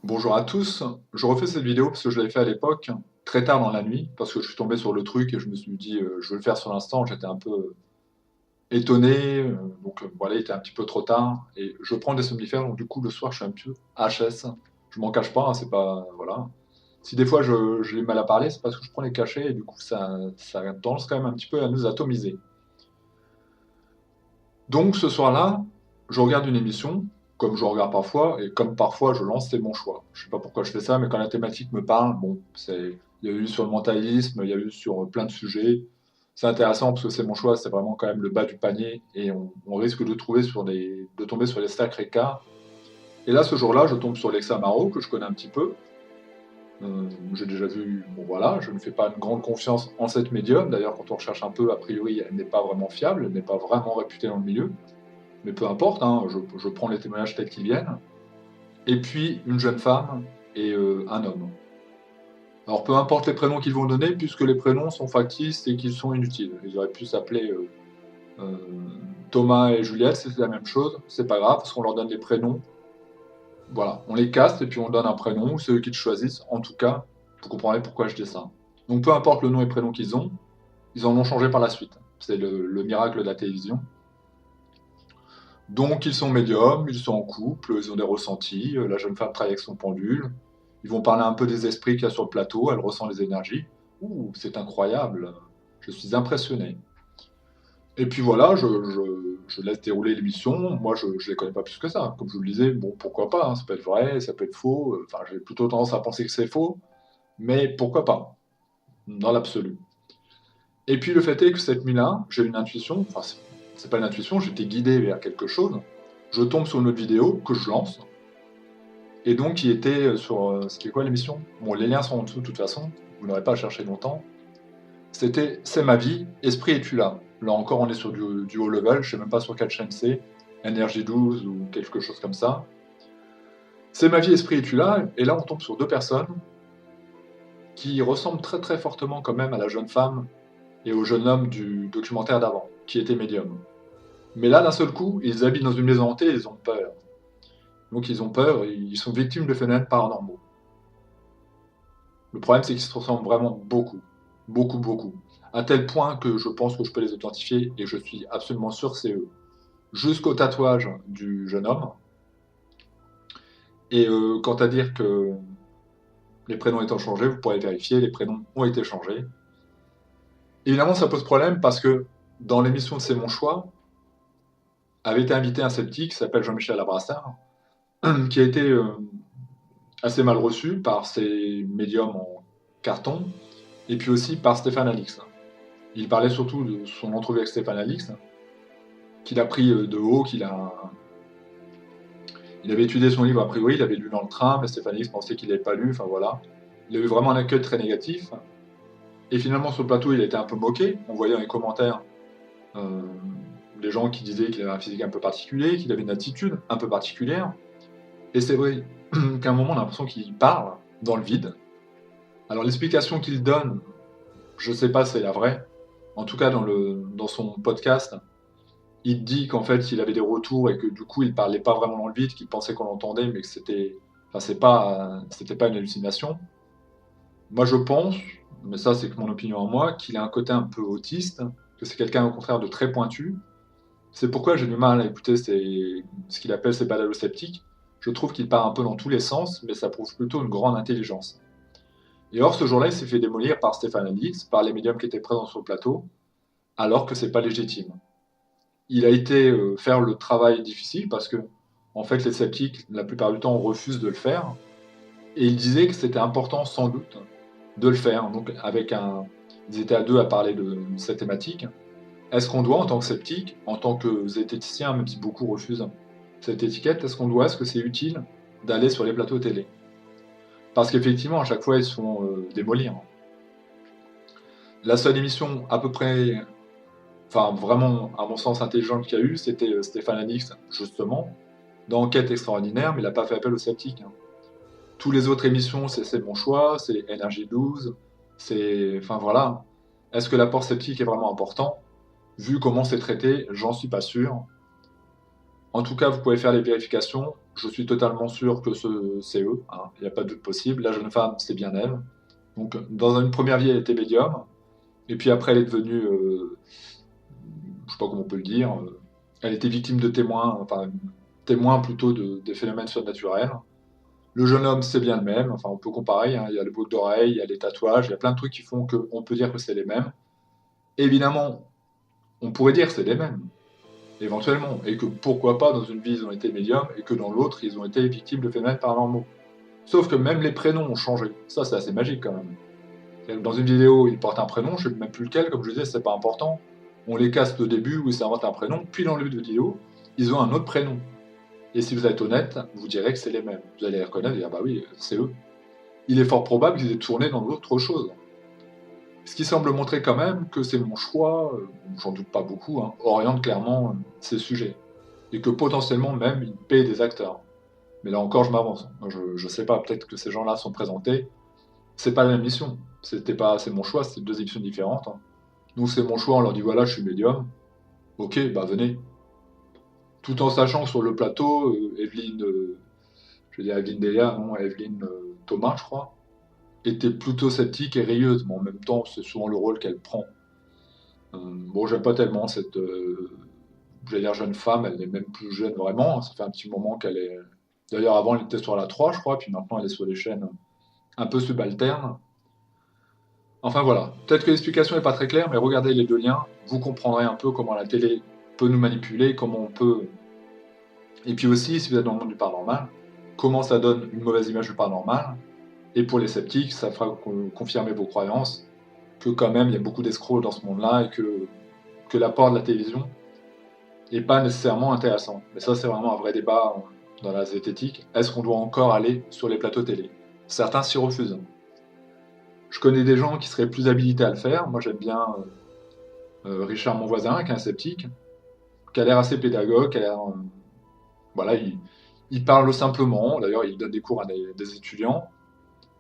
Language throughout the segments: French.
Bonjour à tous, je refais cette vidéo parce que je l'avais fait à l'époque, très tard dans la nuit, parce que je suis tombé sur le truc et je me suis dit je vais le faire sur l'instant, j'étais un peu étonné, voilà, il était un petit peu trop tard, et je prends des somnifères, donc du coup le soir je suis un peu HS, je m'en cache pas, hein, c'est pas, voilà. Si des fois j'ai mal à parler, c'est parce que je prends les cachets et du coup ça a tendance quand même un petit peu à nous atomiser. Donc ce soir-là, je regarde une émission, comme je regarde parfois, et comme parfois je lance C'est mon choix. Je sais pas pourquoi je fais ça, mais quand la thématique me parle, bon, il y a eu sur le mentalisme, il y a eu sur plein de sujets. C'est intéressant parce que C'est mon choix, c'est vraiment quand même le bas du panier, et on risque de tomber sur les sacrés cas. Et là, ce jour-là, je tombe sur Lexa Maro, que je connais un petit peu. J'ai déjà vu, bon voilà, je ne fais pas une grande confiance en cette médium. D'ailleurs, quand on recherche un peu, a priori, elle n'est pas vraiment fiable, elle n'est pas vraiment réputée dans le milieu. Mais peu importe, hein, je prends les témoignages tels qu'ils viennent. Et puis une jeune femme et un homme. Alors peu importe les prénoms qu'ils vont donner, puisque les prénoms sont factices et qu'ils sont inutiles. Ils auraient pu s'appeler euh, Thomas et Juliette, c'est la même chose, c'est pas grave, parce qu'on leur donne des prénoms. Voilà, on les caste et puis on donne un prénom, ou c'est eux qui le choisissent. En tout cas, vous comprendrez pourquoi je dis ça. Donc peu importe le nom et prénom qu'ils ont, ils en ont changé par la suite. C'est le miracle de la télévision. Donc ils sont médiums, ils sont en couple, ils ont des ressentis, la jeune femme travaille avec son pendule, ils vont parler un peu des esprits qu'il y a sur le plateau, elle ressent les énergies. Ouh, c'est incroyable, je suis impressionné. Et puis voilà, je laisse dérouler l'émission, moi je ne les connais pas plus que ça. Comme je vous le disais, bon pourquoi pas, hein, ça peut être vrai, ça peut être faux, enfin j'ai plutôt tendance à penser que c'est faux, mais pourquoi pas, dans l'absolu. Et puis le fait est que cette nuit-là, j'ai une intuition, enfin c'est pas une intuition, j'étais guidé vers quelque chose, je tombe sur une autre vidéo que je lance, et donc il était sur, c'était quoi l'émission? Bon, les liens sont en dessous de toute façon, vous n'aurez pas à chercher longtemps. C'était C'est ma vie, Esprit es-tu là? Là encore on est sur du haut level, je sais même pas sur quelle chaîne c'est, NRJ12 ou quelque chose comme ça. C'est ma vie, Esprit es-tu là? Et là on tombe sur deux personnes qui ressemblent très très fortement quand même à la jeune femme et au jeune homme du documentaire d'avant, qui était médium. Mais là, d'un seul coup, ils habitent dans une maison hantée et ils ont peur. Donc ils ont peur, et ils sont victimes de phénomènes paranormaux. Le problème, c'est qu'ils se ressemblent vraiment beaucoup. Beaucoup, beaucoup. À tel point que je pense que je peux les authentifier et je suis absolument sûr que c'est eux. Jusqu'au tatouage du jeune homme. Et quant à dire que les prénoms étant changés, vous pourrez vérifier, les prénoms ont été changés. Évidemment, ça pose problème parce que dans l'émission de C'est mon choix, avait été invité un sceptique qui s'appelle Jean-Michel Abrassard, qui a été assez mal reçu par ses médiums en carton, et puis aussi par Stéphane Alix. Il parlait surtout de son entrevue avec Stéphane Alix, qu'il a pris de haut, il avait étudié son livre a priori, il avait lu dans le train, mais Stéphane Alix pensait qu'il n'avait pas lu, enfin voilà. Il a eu vraiment un accueil très négatif, et finalement sur le plateau il a été un peu moqué, on voyait dans les commentaires euh, des gens qui disaient qu'il avait un physique un peu particulier, qu'il avait une attitude un peu particulière, et c'est vrai qu'à un moment on a l'impression qu'il parle dans le vide. Alors l'explication qu'il donne, je ne sais pas si c'est la vraie. En tout cas, dans son podcast, il dit qu'en fait, il avait des retours et que du coup, il parlait pas vraiment dans le vide, qu'il pensait qu'on l'entendait, mais que enfin, c'était pas une hallucination. Moi, je pense, mais ça, c'est que mon opinion en moi, qu'il a un côté un peu autiste, que c'est quelqu'un au contraire de très pointu. C'est pourquoi j'ai du mal à écouter ce qu'il appelle ses balados sceptiques. Je trouve qu'il part un peu dans tous les sens, mais ça prouve plutôt une grande intelligence. Et or, ce jour-là, il s'est fait démolir par Stéphane Alix, par les médiums qui étaient présents sur le plateau, alors que c'est pas légitime. Il a été faire le travail difficile parce que, en fait, les sceptiques, la plupart du temps, refusent de le faire. Et il disait que c'était important, sans doute, de le faire. Donc, ils étaient à deux à parler de cette thématique. Est-ce qu'on doit, en tant que sceptique, en tant que zététicien, même si beaucoup refusent cette étiquette, est-ce que c'est utile d'aller sur les plateaux télé? Parce qu'effectivement, à chaque fois, ils se font démolir. La seule émission à peu près, enfin vraiment, à mon sens, intelligente qu'il y a eu, c'était Stéphane Alix, justement, dans Enquête extraordinaire, mais il n'a pas fait appel aux sceptiques. Hein. Tous les autres émissions, c'est mon choix, c'est NRJ12, c'est. Enfin voilà. Est-ce que l'apport sceptique est vraiment important? Vu comment c'est traité, j'en suis pas sûr. En tout cas, vous pouvez faire les vérifications. je suis totalement sûr que c'est eux, hein, il n'y a pas de doute possible. La jeune femme, c'est bien elle. Donc, dans une première vie, elle était médium, et puis après, elle est devenue, je sais pas comment on peut le dire, elle était victime de témoins, enfin, témoin plutôt des phénomènes surnaturels. Le jeune homme, c'est bien le même, enfin, on peut comparer, hein, il y a le boucle d'oreille, il y a les tatouages, il y a plein de trucs qui font qu'on peut dire que c'est les mêmes. Évidemment, on pourrait dire que c'est les mêmes, éventuellement, et que pourquoi pas dans une vie ils ont été médiums et que dans l'autre ils ont été victimes de phénomènes paranormaux. Sauf que même les prénoms ont changé. Ça, c'est assez magique quand même. Dans une vidéo, ils portent un prénom, je ne sais même plus lequel, comme je disais, c'est pas important. On les casse au début où ils s'inventent un prénom, puis dans le vidéo, ils ont un autre prénom. Et si vous êtes honnête, vous direz que c'est les mêmes. Vous allez les reconnaître et dire bah oui, c'est eux. Il est fort probable qu'ils aient tourné dans d'autres choses. Ce qui semble montrer quand même que c'est mon choix, j'en doute pas beaucoup, hein, oriente clairement ces sujets. Et que potentiellement même ils payent des acteurs. Mais là encore, je m'avance. Je sais pas, peut-être que ces gens-là sont présentés. C'est pas la même mission. C'est mon choix, c'est deux émissions différentes, hein. Donc c'est mon choix, on leur dit voilà, je suis médium. Ok, bah venez. Tout en sachant que sur le plateau, Evelyne, je vais dire Evelyne Delia, non, Evelyne Thomas, je crois, était plutôt sceptique et rieuse, mais en même temps, c'est souvent le rôle qu'elle prend. Bon, j'aime pas tellement cette, j'allais dire jeune femme, elle est même plus jeune vraiment, ça fait un petit moment qu'elle est... D'ailleurs, avant, elle était sur la 3, je crois, puis maintenant, elle est sur les chaînes un peu subalternes. Enfin voilà, peut-être que l'explication n'est pas très claire, mais regardez les deux liens, vous comprendrez un peu comment la télé peut nous manipuler, comment on peut... Et puis aussi, si vous êtes dans le monde du paranormal, comment ça donne une mauvaise image du paranormal, et pour les sceptiques, ça fera confirmer vos croyances, que quand même, il y a beaucoup d'escrocs dans ce monde-là, et que l'apport de la télévision n'est pas nécessairement intéressant. Mais ça, c'est vraiment un vrai débat dans la zététique. Est-ce qu'on doit encore aller sur les plateaux télé? Certains s'y refusent. Je connais des gens qui seraient plus habilités à le faire. Moi, j'aime bien Richard, mon voisin, qui est un sceptique, qui a l'air assez pédagogue, qui a l'air, voilà, il parle simplement. D'ailleurs, il donne des cours à des étudiants,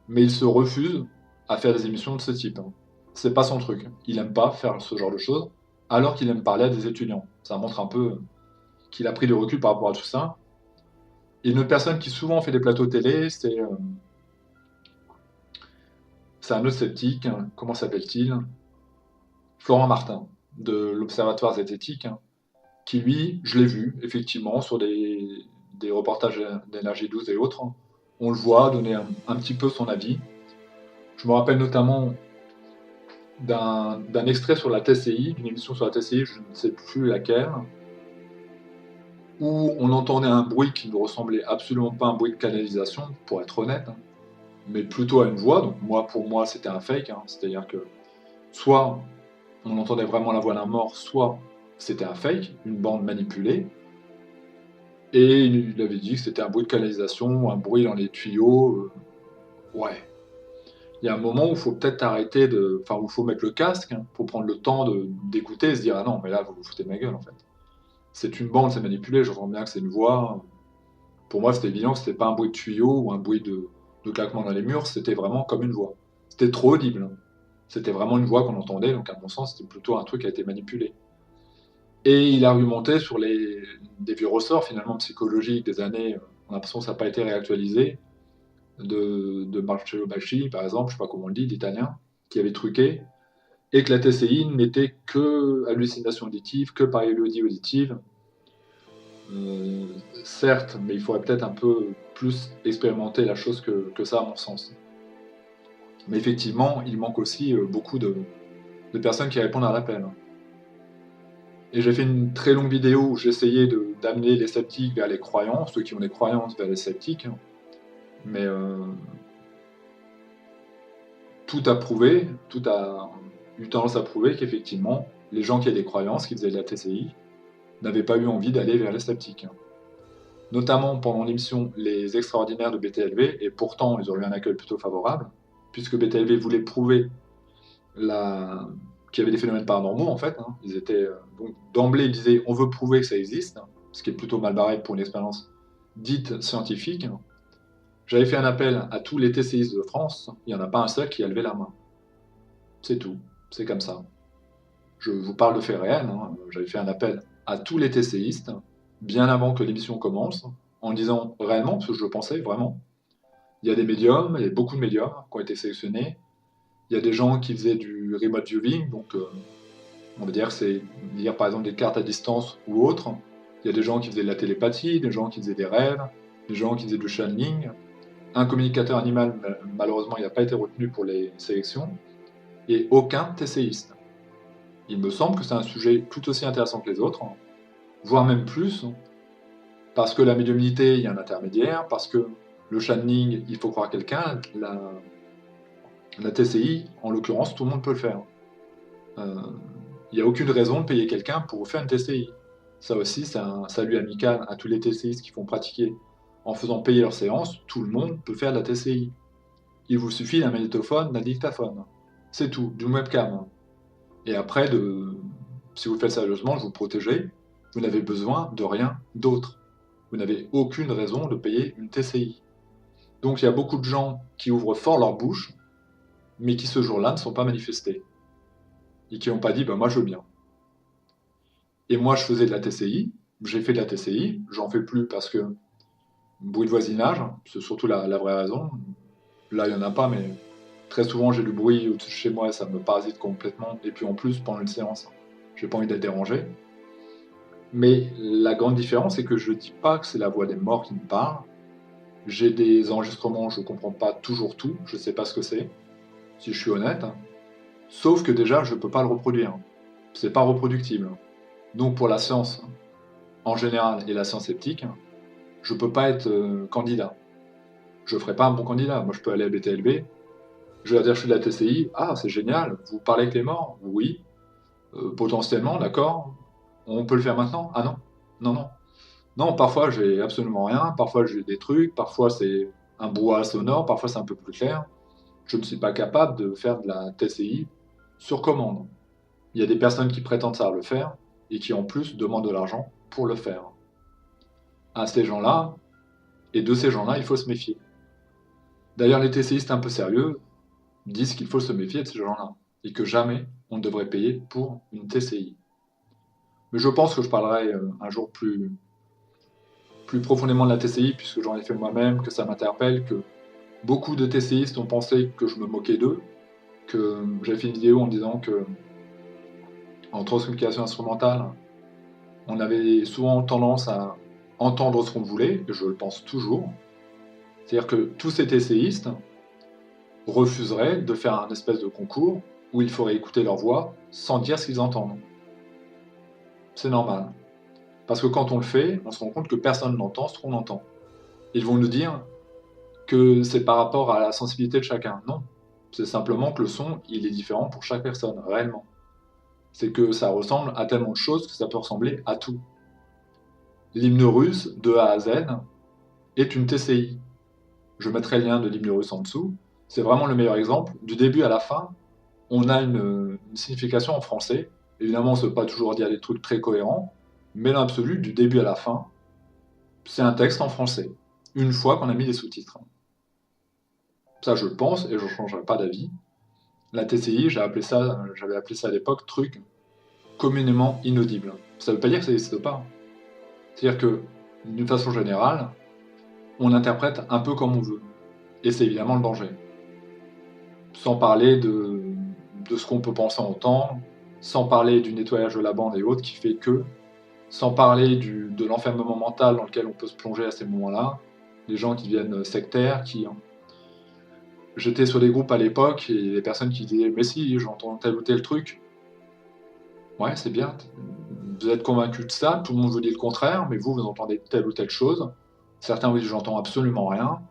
mais il se refuse à faire des émissions de ce type, hein. C'est pas son truc. Il aime pas faire ce genre de choses, alors qu'il aime parler à des étudiants. Ça montre un peu qu'il a pris du recul par rapport à tout ça. Et une autre personne qui souvent fait des plateaux télé, c'est un autre sceptique, hein. Comment s'appelle-t-il? Florent Martin, de l'Observatoire zététique, hein, qui lui, je l'ai vu, effectivement, sur des reportages d'énergie 12 et autres, hein. On le voit donner un petit peu son avis. Je me rappelle notamment d'un extrait sur la TCI, d'une émission sur la TCI, je ne sais plus laquelle, où on entendait un bruit qui ne ressemblait absolument pas à un bruit de canalisation, pour être honnête, hein, mais plutôt à une voix. Donc moi, pour moi, c'était un fake, hein. C'est-à-dire que soit on entendait vraiment la voix d'un mort, soit c'était un fake, une bande manipulée. Et il avait dit que c'était un bruit de canalisation, un bruit dans les tuyaux. Ouais. Il y a un moment où il faut peut-être arrêter de. Enfin, où il faut mettre le casque, hein, pour prendre le temps d'écouter et se dire ah non, mais là, vous vous foutez de ma gueule en fait. C'est une bande, c'est manipulé, je j'entends bien que c'est une voix. Pour moi, c'était évident que c'était pas un bruit de tuyau ou un bruit de claquement dans les murs, c'était vraiment comme une voix. C'était trop audible, hein. C'était vraiment une voix qu'on entendait, donc à mon sens, c'était plutôt un truc qui a été manipulé. Et il argumentait sur des vieux ressorts finalement psychologiques des années, on a l'impression que ça n'a pas été réactualisé, de Marcello Bacci, par exemple, je ne sais pas comment on le dit, l'italien, qui avait truqué, et que la TCI n'était que hallucination auditive, que pareidolie auditive. Euh, certes, mais il faudrait peut-être un peu plus expérimenter la chose que ça, à mon sens. Mais effectivement, il manque aussi beaucoup de personnes qui répondent à l'appel. Et j'ai fait une très longue vidéo où j'essayais d'amener les sceptiques vers les croyants, ceux qui ont des croyances vers les sceptiques. Mais tout a prouvé, tout a eu tendance à prouver qu'effectivement, les gens qui avaient des croyances, qui faisaient de la TCI, n'avaient pas eu envie d'aller vers les sceptiques. Notamment pendant l'émission Les Extraordinaires de BTLV, et pourtant ils ont eu un accueil plutôt favorable, puisque BTLV voulait prouver qu'il y avait des phénomènes paranormaux en fait, hein. Ils étaient, donc d'emblée ils disaient on veut prouver que ça existe, ce qui est plutôt mal barré pour une expérience dite scientifique. J'avais fait un appel à tous les TCistes de France, il n'y en a pas un seul qui a levé la main. C'est tout, c'est comme ça. Je vous parle de faits réels, hein. J'avais fait un appel à tous les TCistes, bien avant que l'émission commence. en disant réellement, parce que je le pensais vraiment. Il y a des médiums, il y a beaucoup de médiums qui ont été sélectionnés. Il y a des gens qui faisaient du remote viewing, donc on va dire que c'est lire par exemple des cartes à distance ou autre. Il y a des gens qui faisaient de la télépathie, des gens qui faisaient des rêves, des gens qui faisaient du channeling. Un communicateur animal, malheureusement, il n'a pas été retenu pour les sélections. Et aucun TCiste. Il me semble que c'est un sujet tout aussi intéressant que les autres, voire même plus, parce que la médiumnité, il y a un intermédiaire, parce que le channeling, il faut croire quelqu'un, la TCI, en l'occurrence, tout le monde peut le faire. Il n'y a aucune raison de payer quelqu'un pour faire une TCI. Ça aussi, c'est un salut amical à tous les TCIs qui font pratiquer. En faisant payer leur séance, tout le monde peut faire de la TCI. Il vous suffit d'un magnétophone, d'un dictaphone. C'est tout, d'une webcam. Et après, si vous faites sérieusement, vous protégez, vous n'avez besoin de rien d'autre. Vous n'avez aucune raison de payer une TCI. Donc il y a beaucoup de gens qui ouvrent fort leur bouche, mais qui ce jour-là ne sont pas manifestés. Et qui n'ont pas dit, ben moi je veux bien. Et moi je faisais de la TCI, j'ai fait de la TCI, j'en fais plus parce que bruit de voisinage, c'est surtout la vraie raison. Là il n'y en a pas, mais très souvent j'ai du bruit au-dessus de chez moi et ça me parasite complètement. Et puis en plus, pendant une séance, j'ai pas envie d'être dérangé. Mais la grande différence, c'est que je dis pas que c'est la voix des morts qui me parle. J'ai des enregistrements, je comprends pas toujours tout, je sais pas ce que c'est, si je suis honnête. Sauf que déjà, je peux pas le reproduire. C'est pas reproductible. Donc pour la science en général et la science sceptique, je peux pas être candidat. Je ferai pas un bon candidat. Moi, je peux aller à BTLB, je vais leur dire je suis de la TCI, ah c'est génial, vous parlez avec les morts? Oui. Potentiellement, d'accord. On peut le faire maintenant? Ah non. Non, non. Non, parfois j'ai absolument rien, parfois j'ai des trucs, parfois c'est un brouhaha sonore, parfois c'est un peu plus clair. Je ne suis pas capable de faire de la TCI sur commande. Il y a des personnes qui prétendent savoir le faire et qui en plus demandent de l'argent pour le faire. À ces gens-là, et de ces gens-là, il faut se méfier. D'ailleurs, les TCistes un peu sérieux disent qu'il faut se méfier de ces gens-là et que jamais on ne devrait payer pour une TCI. Mais je pense que je parlerai un jour plus profondément de la TCI, puisque j'en ai fait moi-même, que ça m'interpelle, que beaucoup de TCistes ont pensé que je me moquais d'eux, que j'avais fait une vidéo en disant que en transcommunication instrumentale, on avait souvent tendance à entendre ce qu'on voulait, et je le pense toujours. C'est-à-dire que tous ces TCistes refuseraient de faire un espèce de concours où il faudrait écouter leur voix sans dire ce qu'ils entendent. C'est normal. Parce que quand on le fait, on se rend compte que personne n'entend ce qu'on entend. Ils vont nous dire que c'est par rapport à la sensibilité de chacun. Non. C'est simplement que le son, il est différent pour chaque personne, réellement. C'est que ça ressemble à tellement de choses que ça peut ressembler à tout. L'hymne russe, de A à Z, est une TCI. Je mettrai le lien de l'hymne russe en dessous. C'est vraiment le meilleur exemple. Du début à la fin, on a une signification en français. Évidemment, ça ne veut pas toujours dire des trucs très cohérents, mais dans l'absolu, du début à la fin, c'est un texte en français, une fois qu'on a mis les sous-titres. Ça, je le pense, et je ne changerai pas d'avis. La TCI, j'avais appelé ça à l'époque truc communément inaudible. Ça ne veut pas dire que ça n'existe pas. C'est-à-dire que, d'une façon générale, on interprète un peu comme on veut. Et c'est évidemment le danger. Sans parler de ce qu'on peut penser entendre, sans parler du nettoyage de la bande et autres qui fait que, sans parler de l'enfermement mental dans lequel on peut se plonger à ces moments-là, des gens qui deviennent sectaires, J'étais sur des groupes à l'époque et les personnes qui disaient mais si, j'entends tel ou tel truc. Ouais, c'est bien. Vous êtes convaincu de ça, tout le monde vous dit le contraire, mais vous entendez telle ou telle chose. Certains vous disent j'entends absolument rien.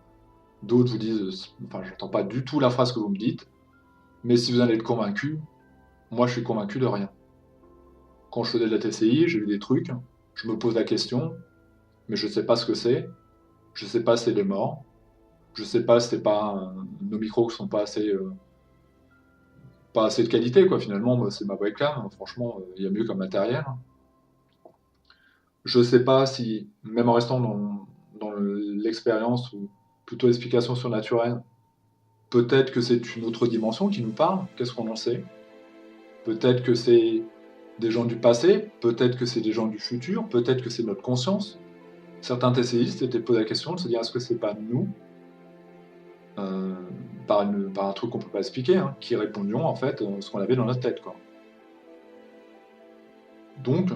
D'autres vous disent enfin, j'entends pas du tout la phrase que vous me dites. Mais si vous en êtes convaincu, moi je suis convaincu de rien. Quand je faisais de la TCI, j'ai vu des trucs, je me pose la question, mais je sais pas ce que c'est, je sais pas si c'est des morts, je sais pas si c'est pas nos micros qui sont pas assez de qualité, quoi. Finalement, moi, c'est ma webcam. Franchement, il y a mieux comme matériel. Je sais pas si, même en restant dans l'expérience ou plutôt l'explication surnaturelle, peut-être que c'est une autre dimension qui nous parle. Qu'est-ce qu'on en sait? Peut-être que c'est des gens du passé, peut-être que c'est des gens du futur, peut-être que c'est notre conscience. certains TCistes étaient posé la question de se dire est-ce que c'est pas nous, euh, par un truc qu'on peut pas expliquer, hein, qui répondions en fait ce qu'on avait dans notre tête, quoi. Donc,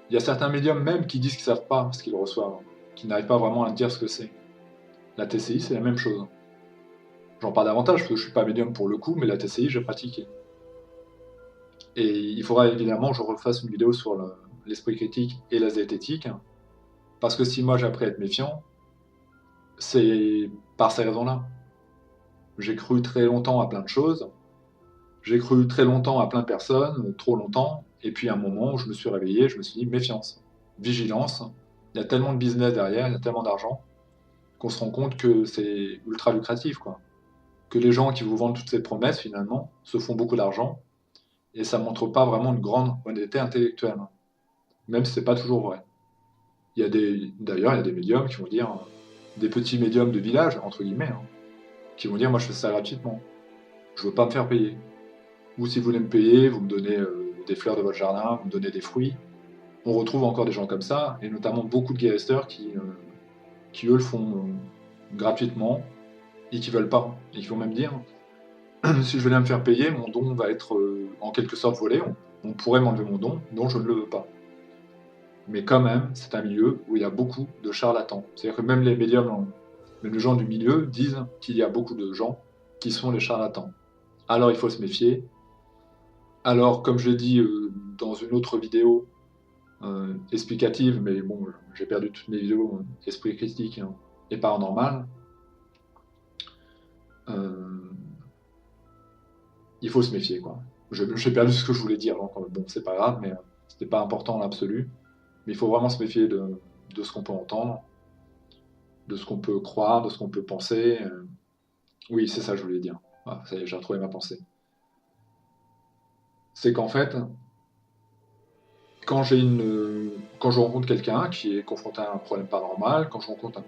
il y a certains médiums même qui disent qu'ils savent pas ce qu'ils reçoivent, qui n'arrivent pas vraiment à dire ce que c'est. La TCI, c'est la même chose. J'en parle davantage parce que je suis pas médium pour le coup, mais la TCI, j'ai pratiqué. Et il faudra évidemment que je refasse une vidéo sur l'esprit critique et la zététique, parce que si moi j'ai appris à être méfiant, c'est par ces raisons-là. J'ai cru très longtemps à plein de choses, j'ai cru très longtemps à plein de personnes, trop longtemps, et puis à un moment où je me suis réveillé, je me suis dit méfiance, vigilance, il y a tellement de business derrière, il y a tellement d'argent, qu'on se rend compte que c'est ultra lucratif, quoi. Que les gens qui vous vendent toutes ces promesses, finalement, se font beaucoup d'argent, et ça montre pas vraiment une grande honnêteté intellectuelle, même si c'est pas toujours vrai. D'ailleurs, il y a des médiums qui vont dire, des petits médiums de village, entre guillemets, hein, qui vont dire, moi je fais ça gratuitement, je veux pas me faire payer. Ou si vous voulez me payer, vous me donnez des fleurs de votre jardin, vous me donnez des fruits. On retrouve encore des gens comme ça, et notamment beaucoup de guérisseurs qui eux le font gratuitement, et qui veulent pas, et qui vont même dire, si je venais à me faire payer, mon don va être en quelque sorte volé, on pourrait m'enlever mon don, dont je ne le veux pas. Mais quand même, c'est un milieu où il y a beaucoup de charlatans. C'est-à-dire que même les médiums, même les gens du milieu disent qu'il y a beaucoup de gens qui sont les charlatans. Alors il faut se méfier. Alors, comme je l'ai dit dans une autre vidéo explicative, mais bon, j'ai perdu toutes mes vidéos esprit critique et paranormal, euh, il faut se méfier, quoi. J'ai perdu ce que je voulais dire, donc bon, c'est pas grave, mais c'était pas important en l'absolu. Mais il faut vraiment se méfier de ce qu'on peut entendre, de ce qu'on peut croire, de ce qu'on peut penser. Oui, c'est ça que je voulais dire. Ah, ça y est, j'ai retrouvé ma pensée. C'est qu'en fait, quand je rencontre quelqu'un qui est confronté à un problème paranormal, quand je rencontre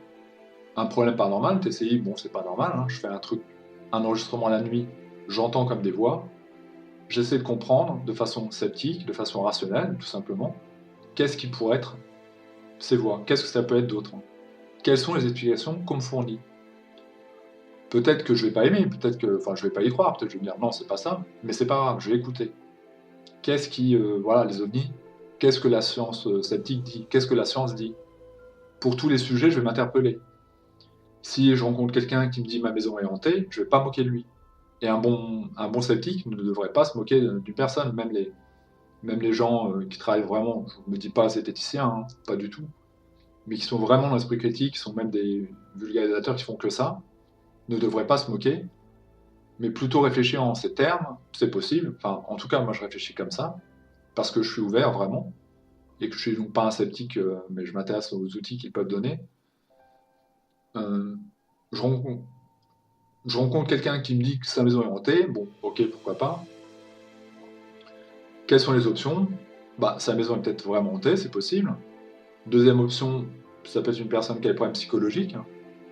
un problème paranormal, TCI, bon, c'est pas normal, hein, je fais un enregistrement la nuit, j'entends comme des voix, j'essaie de comprendre de façon sceptique, de façon rationnelle, tout simplement, qu'est-ce qui pourrait être ces voix, qu'est-ce que ça peut être d'autre, quelles sont les explications qu'on me fournit. Peut-être que je vais pas aimer, peut-être que, enfin, je vais pas y croire, peut-être que je vais me dire non, c'est pas ça, mais c'est pas grave, je vais écouter. Qu'est-ce qui, voilà, les ovnis, qu'est-ce que la science sceptique dit, qu'est-ce que la science dit. Pour tous les sujets, je vais m'interpeller. Si je rencontre quelqu'un qui me dit ma maison est hantée, je vais pas moquer de lui. Et un bon sceptique ne devrait pas se moquer d'une personne, même les gens qui travaillent vraiment, je ne me dis pas zététicien, hein, pas du tout, mais qui sont vraiment dans l'esprit critique, qui sont même des vulgarisateurs qui font que ça, ne devraient pas se moquer, mais plutôt réfléchir en ces termes, c'est possible, enfin en tout cas moi je réfléchis comme ça, parce que je suis ouvert vraiment, et que je suis donc pas un sceptique, mais je m'intéresse aux outils qu'ils peuvent donner. Euh, je rencontre, je rencontre quelqu'un qui me dit que sa maison est hantée, bon ok pourquoi pas. Quelles sont les options? Bah sa maison est peut-être vraiment hantée, c'est possible. Deuxième option, ça peut être une personne qui a des problèmes psychologiques, hein.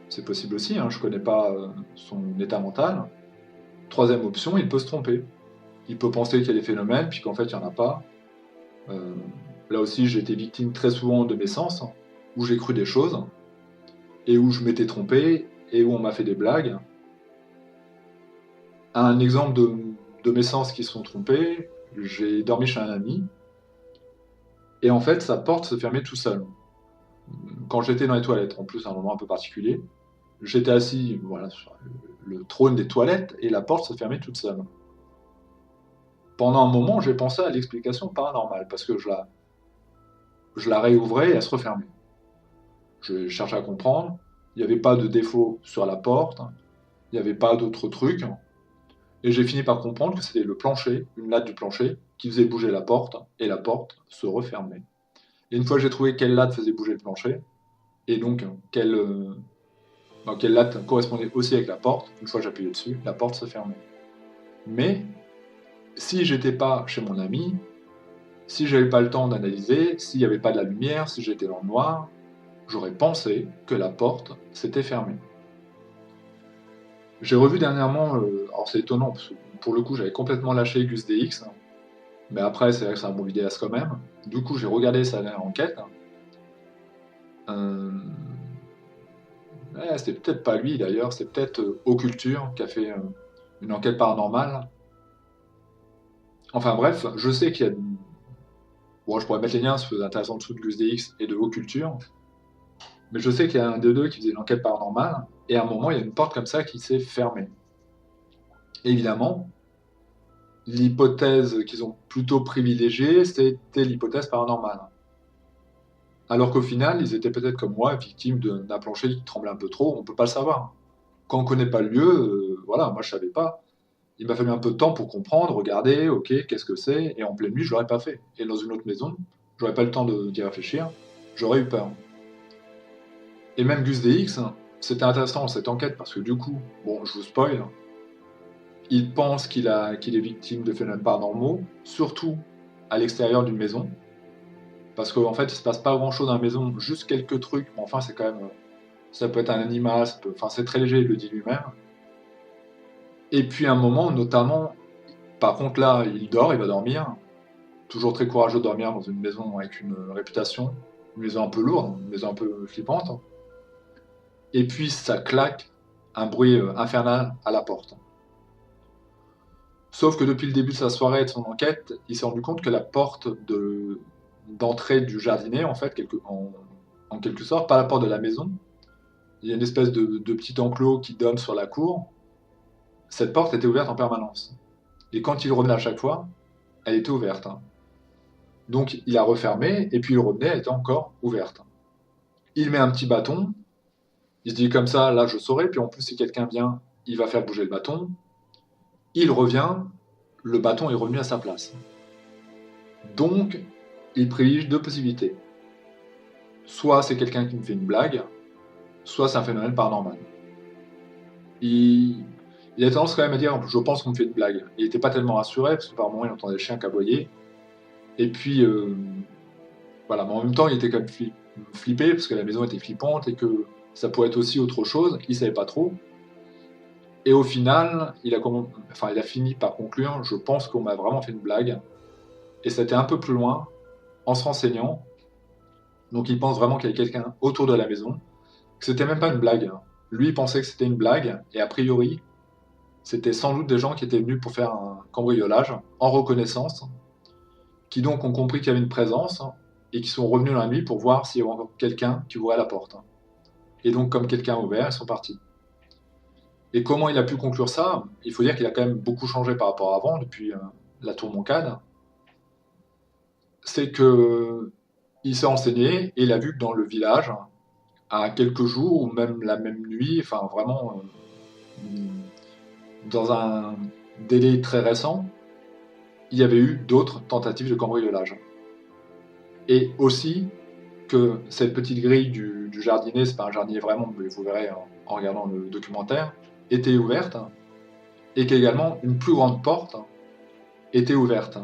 C'est possible aussi, hein, je connais pas son état mental. Troisième option, il peut se tromper. Il peut penser qu'il y a des phénomènes, puis qu'en fait, il n'y en a pas. Euh, Là aussi, j'ai été victime très souvent de mes sens, où j'ai cru des choses, et où je m'étais trompé, et où on m'a fait des blagues. Un exemple de mes sens qui se sont trompés, j'ai dormi chez un ami, et en fait, sa porte se fermait tout seul. Quand j'étais dans les toilettes, en plus, à un moment un peu particulier, j'étais assis voilà, sur le trône des toilettes, et la porte se fermait toute seule. Pendant un moment, j'ai pensé à l'explication paranormale, parce que je la réouvrais et elle se refermait. Je cherchais à comprendre, il n'y avait pas de défaut sur la porte, il n'y avait pas d'autres trucs, et j'ai fini par comprendre que c'était le plancher, une latte du plancher, qui faisait bouger la porte, et la porte se refermait. Et une fois que j'ai trouvé quelle latte faisait bouger le plancher, et donc quelle latte correspondait aussi avec la porte, une fois que j'appuyais dessus, la porte se fermait. Mais si j'étais pas chez mon ami, si j'avais pas le temps d'analyser, s'il n'y avait pas de la lumière, si j'étais dans le noir, j'aurais pensé que la porte s'était fermée. J'ai revu dernièrement, alors c'est étonnant, parce que pour le coup j'avais complètement lâché Gus DX, mais après c'est vrai que c'est un bon vidéaste quand même. Du coup j'ai regardé sa dernière enquête, Euh, ouais, c'était peut-être pas lui d'ailleurs, c'est peut-être Occulture qui a fait une enquête paranormale. Enfin bref, je sais qu'il y a. Bon, je pourrais mettre les liens, c'est intéressant dessous de Gus DX et de Occulture. Mais je sais qu'il y a un des deux qui faisait une enquête paranormale, et à un moment, il y a une porte comme ça qui s'est fermée. Évidemment, l'hypothèse qu'ils ont plutôt privilégiée, c'était l'hypothèse paranormale. Alors qu'au final, ils étaient peut-être comme moi, victimes d'un plancher qui tremblait un peu trop, on peut pas le savoir. Quand on connaît pas le lieu, voilà, moi je savais pas. Il m'a fallu un peu de temps pour comprendre, regarder, ok, qu'est-ce que c'est, et en pleine nuit, je l'aurais pas fait. Et dans une autre maison, j'aurais pas le temps d'y réfléchir, j'aurais eu peur. Et même Gus DX, c'était intéressant cette enquête parce que du coup, bon, je vous spoil, il pense qu'il est victime de phénomènes paranormaux, surtout à l'extérieur d'une maison, parce qu'en fait, il se passe pas grand-chose dans la maison, juste quelques trucs, mais enfin, c'est quand même, ça peut être un animal, enfin, c'est très léger, il le dit lui-même. Et puis à un moment, notamment, par contre là, il dort, il va dormir, toujours très courageux de dormir dans une maison avec une réputation, une maison un peu lourde, une maison un peu flippante. Et puis ça claque, un bruit infernal à la porte. Sauf que depuis le début de sa soirée et de son enquête, il s'est rendu compte que la porte d'entrée du jardinier, en fait, en quelque sorte, pas la porte de la maison, il y a une espèce de petit enclos qui donne sur la cour. Cette porte était ouverte en permanence. Et quand il revenait à chaque fois, elle était ouverte. Donc il a refermé, et puis il revenait, elle était encore ouverte. Il met un petit bâton, il se dit comme ça, là je saurai, puis en plus si quelqu'un vient, il va faire bouger le bâton. Il revient, le bâton est revenu à sa place. Donc, il privilégie deux possibilités. Soit c'est quelqu'un qui me fait une blague, soit c'est un phénomène paranormal. Il, il a tendance quand même à dire je pense qu'on me fait une blague. Il n'était pas tellement rassuré parce que par moments il entendait le chien aboyer. Et puis voilà, mais en même temps il était quand même flippé parce que la maison était flippante et que ça pourrait être aussi autre chose. Il savait pas trop. Et au final, il a fini par conclure je pense qu'on m'a vraiment fait une blague. Et c'était un peu plus loin en se renseignant. Donc il pense vraiment qu'il y avait quelqu'un autour de la maison, que c'était même pas une blague. Lui il pensait que c'était une blague, et a priori, c'était sans doute des gens qui étaient venus pour faire un cambriolage en reconnaissance, qui donc ont compris qu'il y avait une présence, et qui sont revenus dans la nuit pour voir s'il y avait encore quelqu'un qui ouvrait la porte. Et donc comme quelqu'un a ouvert, ils sont partis. Et comment il a pu conclure ça? Il faut dire qu'il a quand même beaucoup changé par rapport à avant, depuis la tour Moncade. C'est que il s'est renseigné et il a vu que dans le village, à quelques jours ou même la même nuit, enfin vraiment dans un délai très récent, il y avait eu d'autres tentatives de cambriolage. Et aussi que cette petite grille du jardinier, c'est pas un jardinier vraiment, mais vous verrez en regardant le documentaire, était ouverte, et qu'également une plus grande porte était ouverte.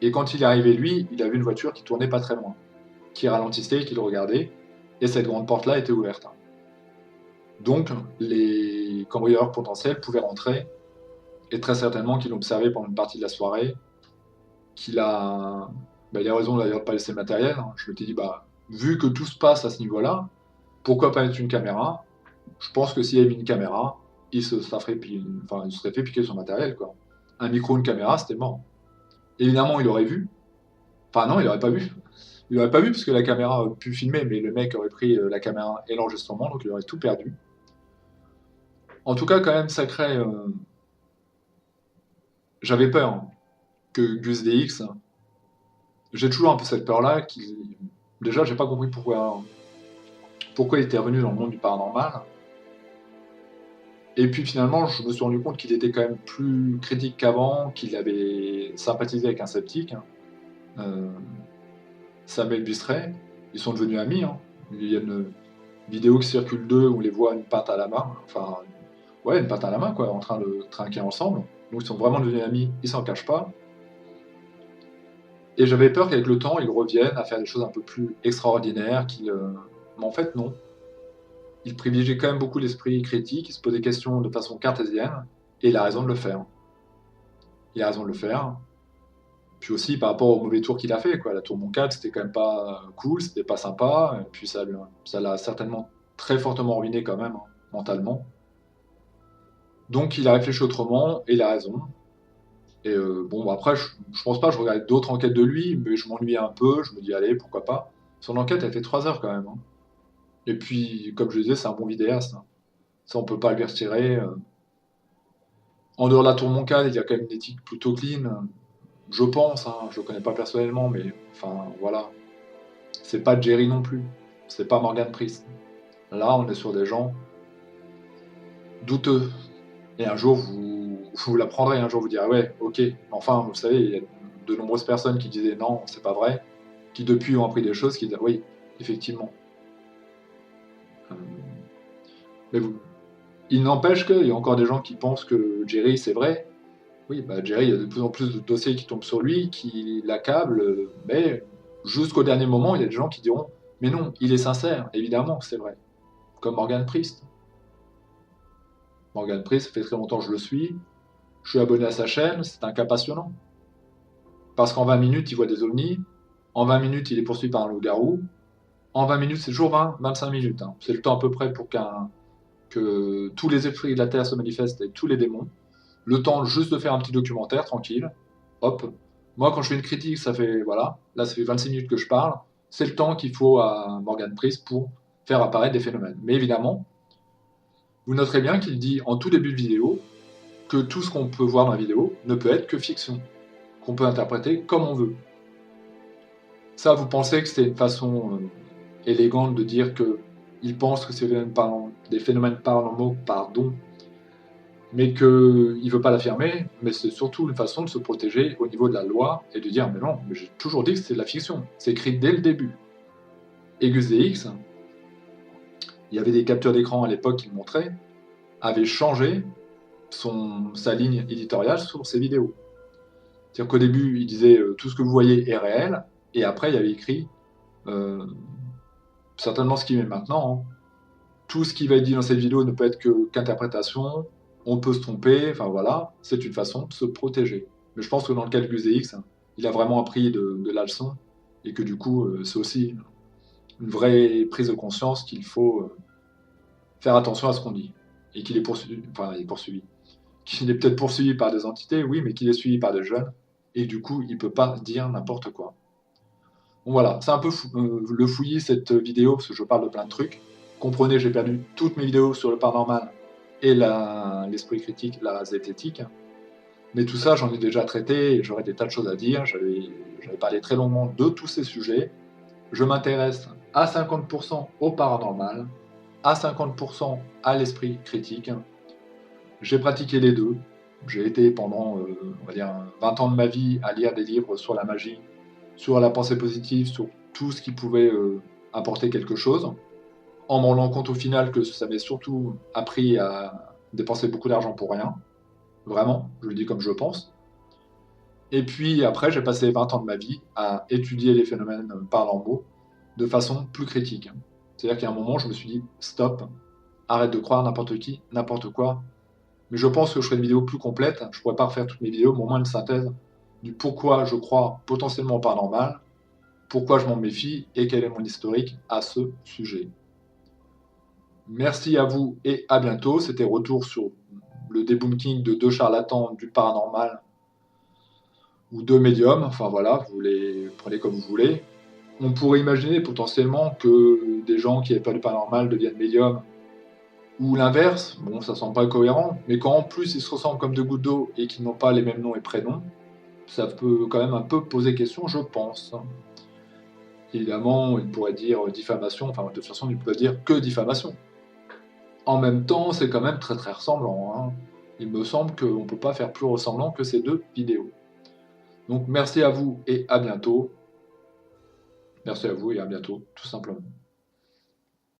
Et quand il est arrivé lui, il a vu une voiture qui tournait pas très loin, qui ralentissait et qui le regardait, et cette grande porte-là était ouverte. Donc les cambrioleurs potentiels pouvaient rentrer, et très certainement qu'il observait pendant une partie de la soirée, qu'il a, il a raison d'ailleurs de pas laisser le matériel. Je m'étais dit, vu que tout se passe à ce niveau-là, pourquoi pas mettre une caméra? Je pense que s'il y avait une caméra, il se serait fait piquer son matériel, quoi. Un micro, une caméra, c'était mort. Évidemment, il aurait vu. Enfin non, il aurait pas vu. Il aurait pas vu parce que la caméra aurait pu filmer, mais le mec aurait pris la caméra et l'enregistrement, donc il aurait tout perdu. En tout cas, quand même, sacré. J'avais peur que Gus DX. J'ai toujours un peu cette peur-là. Déjà, j'ai pas compris pourquoi il était revenu dans le monde du paranormal. Et puis finalement, je me suis rendu compte qu'il était quand même plus critique qu'avant, qu'il avait sympathisé avec un sceptique, euh, Samuel Bistret. Ils sont devenus amis. Il y a une vidéo qui circule d'eux où on les voit une pinte à la main, enfin, ouais, une pinte à la main, quoi, en train de trinquer ensemble. Donc ils sont vraiment devenus amis, ils s'en cachent pas. Et j'avais peur qu'avec le temps, ils reviennent à faire des choses un peu plus extraordinaires, mais en fait, non. Ils privilégiaient quand même beaucoup l'esprit critique, ils se posaient des questions de façon cartésienne, et il a raison de le faire. Il a raison de le faire, Puis aussi par rapport au mauvais tour qu'il a fait, quoi. La tour Mon 4, c'était quand même pas cool, c'était pas sympa, et puis ça l'a certainement très fortement ruiné quand même, hein, mentalement. Donc il a réfléchi autrement, et il a raison. Et bon, après, je pense pas, je regarde d'autres enquêtes de lui, mais je m'ennuie un peu, je me dis, allez, pourquoi pas. Son enquête a fait 3 heures quand même, hein. Et puis, comme je disais, c'est un bon vidéaste, hein. Ça, on peut pas lui retirer. En dehors de la tour Mon 4, il y a quand même une éthique plutôt clean, je pense, hein, je le connais pas personnellement, mais enfin, voilà. C'est pas Jerry non plus, c'est pas Morgan Priest. Là, on est sur des gens douteux. Et un jour, vous l'apprendrez, un jour, vous direz, ouais, ok. Enfin, vous savez, il y a de nombreuses personnes qui disaient non, c'est pas vrai, qui depuis ont appris des choses, qui disent oui, effectivement. Euh, mais il n'empêche qu'il y a encore des gens qui pensent que Jerry, c'est vrai. Oui, bah Jerry, il y a de plus en plus de dossiers qui tombent sur lui, qui l'accablent, mais jusqu'au dernier moment, il y a des gens qui diront, mais non, il est sincère, évidemment, c'est vrai. Comme Morgan Priest. Morgan Priest, ça fait très longtemps que je le suis. Je suis abonné à sa chaîne, c'est un cas passionnant. Parce qu'en 20 minutes, il voit des ovnis. En 20 minutes, il est poursuivi par un loup-garou. En 20 minutes, c'est toujours 25 minutes, hein. C'est le temps à peu près pour que tous les esprits de la Terre se manifestent et tous les démons. Le temps juste de faire un petit documentaire, tranquille. Hop. Moi, quand je fais une critique, ça fait, voilà, là, ça fait 26 minutes que je parle. C'est le temps qu'il faut à Morgan Priest pour faire apparaître des phénomènes. Mais évidemment, vous noterez bien qu'il dit en tout début de vidéo que tout ce qu'on peut voir dans la vidéo ne peut être que fiction, qu'on peut interpréter comme on veut. Ça, vous pensez que c'était une façon élégante de dire qu'il pense que c'est des phénomènes paranormaux, pardon, mais qu'il ne veut pas l'affirmer, mais c'est surtout une façon de se protéger au niveau de la loi et de dire mais non, mais j'ai toujours dit que c'était de la fiction, c'est écrit dès le début. Et Gus DX, il y avait des captures d'écran à l'époque qui le montraient, avait changé sa ligne éditoriale sur ses vidéos. C'est-à-dire qu'au début, il disait tout ce que vous voyez est réel, et après, il y avait écrit euh, certainement ce qu'il met maintenant, hein. Tout ce qui va être dit dans cette vidéo ne peut être qu'interprétation, on peut se tromper, enfin voilà, c'est une façon de se protéger. Mais je pense que dans le cas de Gus DX, il a vraiment appris de la leçon, et que du coup, c'est aussi une vraie prise de conscience qu'il faut faire attention à ce qu'on dit, et qu'il est poursuivi, enfin, il est poursuivi, qu'il est peut-être poursuivi par des entités, oui, mais qu'il est suivi par des jeunes, et du coup, il ne peut pas dire n'importe quoi. Bon, voilà, c'est un peu le fouillis cette vidéo, parce que je parle de plein de trucs. Comprenez, j'ai perdu toutes mes vidéos sur le paranormal et l'esprit critique, la zététique. Mais tout ça, j'en ai déjà traité, et j'aurais des tas de choses à dire. J'avais parlé très longuement de tous ces sujets. Je m'intéresse à 50% au paranormal, à 50% à l'esprit critique. J'ai pratiqué les deux. J'ai été pendant, on va dire, 20 ans de ma vie à lire des livres sur la magie, sur la pensée positive, sur tout ce qui pouvait apporter quelque chose, en me rendant compte au final que ça m'avait surtout appris à dépenser beaucoup d'argent pour rien. Vraiment, je le dis comme je le pense. Et puis après, j'ai passé 20 ans de ma vie à étudier les phénomènes paranormaux de façon plus critique. C'est-à-dire qu'à un moment, je me suis dit, stop, arrête de croire n'importe qui, n'importe quoi. Mais je pense que je ferai une vidéo plus complète. Je ne pourrais pas refaire toutes mes vidéos, mais au moins une synthèse du pourquoi je crois potentiellement au paranormal, pourquoi je m'en méfie et quel est mon historique à ce sujet. Merci à vous et à bientôt. C'était retour sur le debunking de 2 charlatans du paranormal ou 2 médiums. Enfin voilà, vous les prenez comme vous voulez. On pourrait imaginer potentiellement que des gens qui n'avaient pas du paranormal deviennent médiums ou l'inverse. Bon, ça semble pas cohérent, mais quand en plus ils se ressemblent comme 2 gouttes d'eau et qu'ils n'ont pas les mêmes noms et prénoms, ça peut quand même un peu poser question, je pense. Évidemment, il pourrait dire diffamation, enfin de toute façon, il peut dire que diffamation. En même temps, c'est quand même très très ressemblant, hein. Il me semble qu'on ne peut pas faire plus ressemblant que ces 2 vidéos. Donc merci à vous et à bientôt. Merci à vous et à bientôt, tout simplement.